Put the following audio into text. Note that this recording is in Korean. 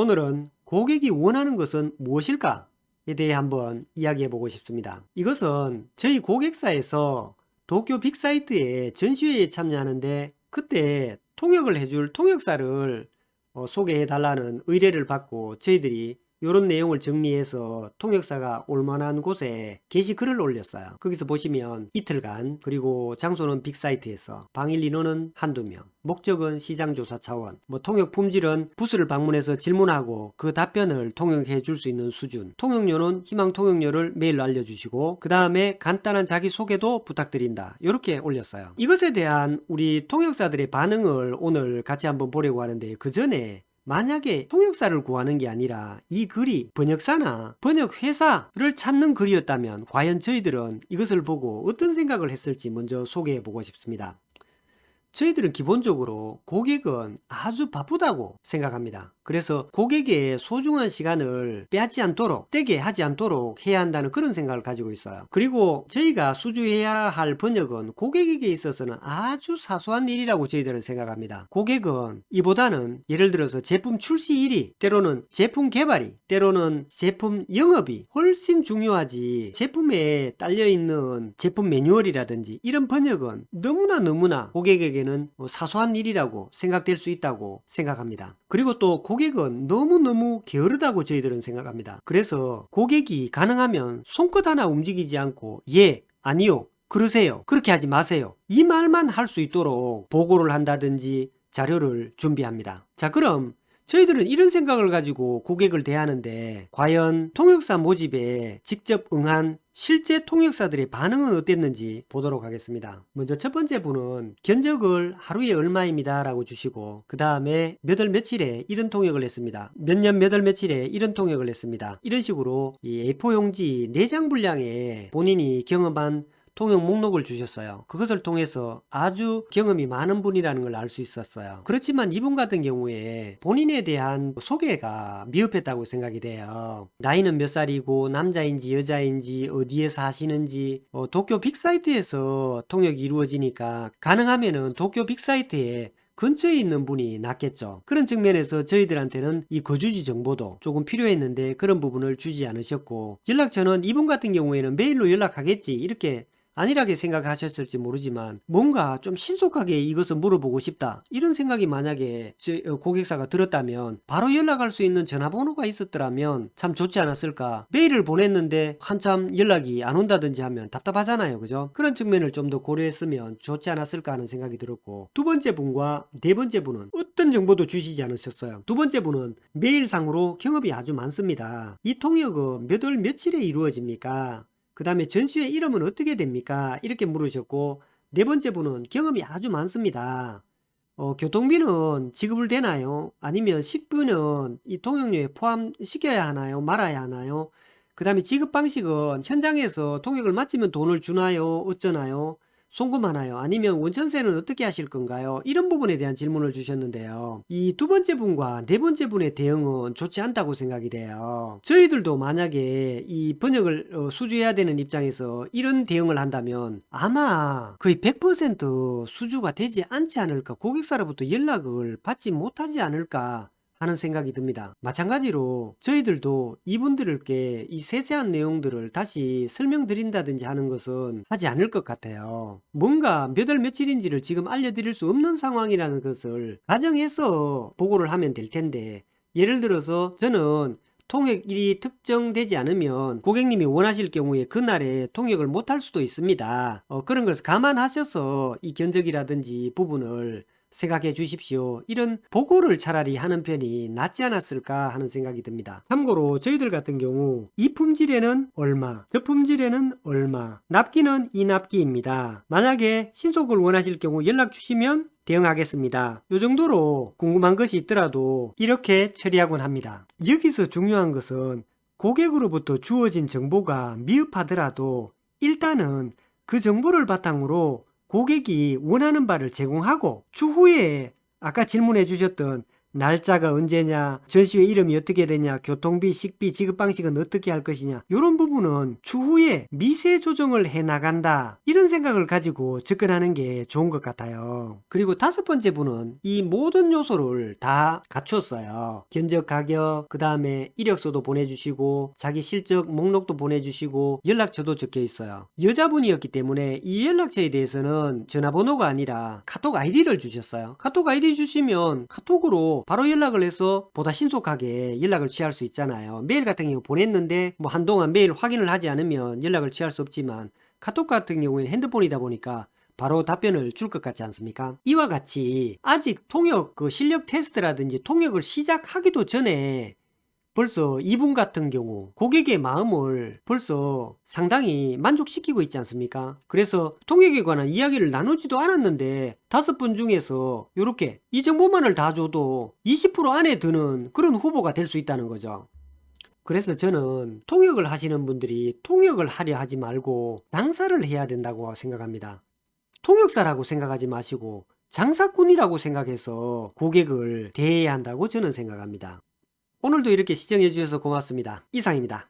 오늘은 고객이 원하는 것은 무엇일까에 대해 한번 이야기해 보고 싶습니다. 이것은 저희 고객사에서 도쿄 빅사이트의 전시회에 참여하는데 그때 통역을 해줄 통역사를 소개해 달라는 의뢰를 받고 저희들이 이런 내용을 정리해서 통역사가 올만한 곳에 게시글을 올렸어요. 거기서 보시면 이틀간, 그리고 장소는 빅사이트에서, 방일 인원은 한두 명, 목적은 시장조사 차원, 통역 품질은 부스를 방문해서 질문하고 그 답변을 통역해 줄 수 있는 수준, 통역료는 희망 통역료를 메일로 알려주시고 그 다음에 간단한 자기소개도 부탁드린다, 이렇게 올렸어요. 이것에 대한 우리 통역사들의 반응을 오늘 같이 한번 보려고 하는데, 그 전에 만약에 통역사를 구하는 게 아니라 이 글이 번역사나 번역회사를 찾는 글이었다면 과연 저희들은 이것을 보고 어떤 생각을 했을지 먼저 소개해 보고 싶습니다. 저희들은 기본적으로 고객은 아주 바쁘다고 생각합니다. 그래서 고객의 소중한 시간을 빼앗지 않도록, 떼게 하지 않도록 해야 한다는 그런 생각을 가지고 있어요. 그리고 저희가 수주해야 할 번역은 고객에게 있어서는 아주 사소한 일이라고 저희들은 생각합니다. 고객은 이보다는 예를 들어서 제품 출시 일이, 때로는 제품 개발이, 때로는 제품 영업이 훨씬 중요하지, 제품에 딸려있는 제품 매뉴얼이라든지 이런 번역은 너무나 고객에게는 사소한 일이라고 생각될 수 있다고 생각합니다. 그리고 또 고객은 너무너무 게으르다고 저희들은 생각합니다. 그래서 고객이 가능하면 손끝 하나 움직이지 않고 예, 아니요, 그러세요, 그렇게 하지 마세요, 이 말만 할 수 있도록 보고를 한다든지 자료를 준비합니다. 자, 그럼 저희들은 이런 생각을 가지고 고객을 대하는데 과연 통역사 모집에 직접 응한 실제 통역사들의 반응은 어땠는지 보도록 하겠습니다. 먼저 첫 번째 분은 견적을 하루에 얼마입니다 라고 주시고, 그 다음에 몇 월 며칠에 이런 통역을 했습니다, 몇 년 몇 월 며칠에 이런 통역을 했습니다, 이런 식으로 이 A4 용지 4장 분량에 본인이 경험한 통역 목록을 주셨어요. 그것을 통해서 아주 경험이 많은 분이라는 걸 알 수 있었어요. 그렇지만 이분 같은 경우에 본인에 대한 소개가 미흡했다고 생각이 돼요. 나이는 몇 살이고 남자인지 여자인지 어디에 사시는지, 도쿄 빅사이트에서 통역이 이루어지니까 가능하면은 도쿄 빅사이트에 근처에 있는 분이 낫겠죠. 그런 측면에서 저희들한테는 이 거주지 정보도 조금 필요했는데 그런 부분을 주지 않으셨고, 연락처는 이분 같은 경우에는 메일로 연락하겠지 이렇게 안일하게 생각하셨을지 모르지만 뭔가 좀 신속하게 이것을 물어보고 싶다, 이런 생각이 만약에 고객사가 들었다면 바로 연락할 수 있는 전화번호가 있었더라면 참 좋지 않았을까. 메일을 보냈는데 한참 연락이 안 온다든지 하면 답답하잖아요, 그죠? 그런 측면을 좀 더 고려했으면 좋지 않았을까 하는 생각이 들었고, 두 번째 분과 네 번째 분은 어떤 정보도 주시지 않으셨어요. 두 번째 분은 메일상으로 경험이 아주 많습니다. 이 통역은 몇 월 며칠에 이루어집니까? 그 다음에 전시회 이름은 어떻게 됩니까? 이렇게 물으셨고, 네 번째 분은 경험이 아주 많습니다. 교통비는 지급을 되나요? 아니면 식비는 이 통역료에 포함시켜야 하나요? 말아야 하나요? 그 다음에 지급 방식은 현장에서 통역을 마치면 돈을 주나요? 어쩌나요? 송금하나요? 아니면 원천세는 어떻게 하실 건가요? 이런 부분에 대한 질문을 주셨는데요. 이 두 번째 분과 네 번째 분의 대응은 좋지 않다고 생각이 돼요. 저희들도 만약에 이 번역을 수주해야 되는 입장에서 이런 대응을 한다면 아마 거의 100% 수주가 되지 않지 않을까, 고객사로부터 연락을 받지 못하지 않을까 하는 생각이 듭니다. 마찬가지로 저희들도 이분들께 이 세세한 내용들을 다시 설명드린다든지 하는 것은 하지 않을 것 같아요. 뭔가 몇 월 며칠인지를 지금 알려드릴 수 없는 상황이라는 것을 가정해서 보고를 하면 될 텐데, 예를 들어서 저는 통역일이 특정되지 않으면 고객님이 원하실 경우에 그날에 통역을 못할 수도 있습니다. 그런 것을 감안하셔서 이 견적이라든지 부분을 생각해 주십시오, 이런 보고를 차라리 하는 편이 낫지 않았을까 하는 생각이 듭니다. 참고로 저희들 같은 경우 이 품질에는 얼마, 저 품질에는 얼마, 납기는 이 납기입니다. 만약에 신속을 원하실 경우 연락 주시면 대응하겠습니다, 이 정도로 궁금한 것이 있더라도 이렇게 처리하곤 합니다. 여기서 중요한 것은 고객으로부터 주어진 정보가 미흡하더라도 일단은 그 정보를 바탕으로 고객이 원하는 바를 제공하고, 추후에 아까 질문해 주셨던 날짜가 언제냐, 전시회 이름이 어떻게 되냐, 교통비, 식비, 지급 방식은 어떻게 할 것이냐, 이런 부분은 추후에 미세 조정을 해 나간다, 이런 생각을 가지고 접근하는 게 좋은 것 같아요. 그리고 다섯 번째 분은 이 모든 요소를 다 갖췄어요. 견적 가격, 그 다음에 이력서도 보내주시고 자기 실적 목록도 보내주시고 연락처도 적혀 있어요. 여자분이었기 때문에 이 연락처에 대해서는 전화번호가 아니라 카톡 아이디를 주셨어요. 카톡 아이디 주시면 카톡으로 바로 연락을 해서 보다 신속하게 연락을 취할 수 있잖아요. 메일 같은 경우 보냈는데 뭐 한동안 메일 확인을 하지 않으면 연락을 취할 수 없지만 카톡 같은 경우에는 핸드폰이다 보니까 바로 답변을 줄 것 같지 않습니까? 이와 같이 아직 통역 그 실력 테스트라든지 통역을 시작하기도 전에 벌써 이분 같은 경우 고객의 마음을 벌써 상당히 만족시키고 있지 않습니까? 그래서 통역에 관한 이야기를 나누지도 않았는데 5분 중에서 이렇게 이 정보만을 다 줘도 20% 안에 드는 그런 후보가 될 수 있다는 거죠. 그래서 저는 통역을 하시는 분들이 통역을 하려 하지 말고 장사를 해야 된다고 생각합니다. 통역사라고 생각하지 마시고 장사꾼이라고 생각해서 고객을 대해야 한다고 저는 생각합니다. 오늘도 이렇게 시청해 주셔서 고맙습니다. 이상입니다.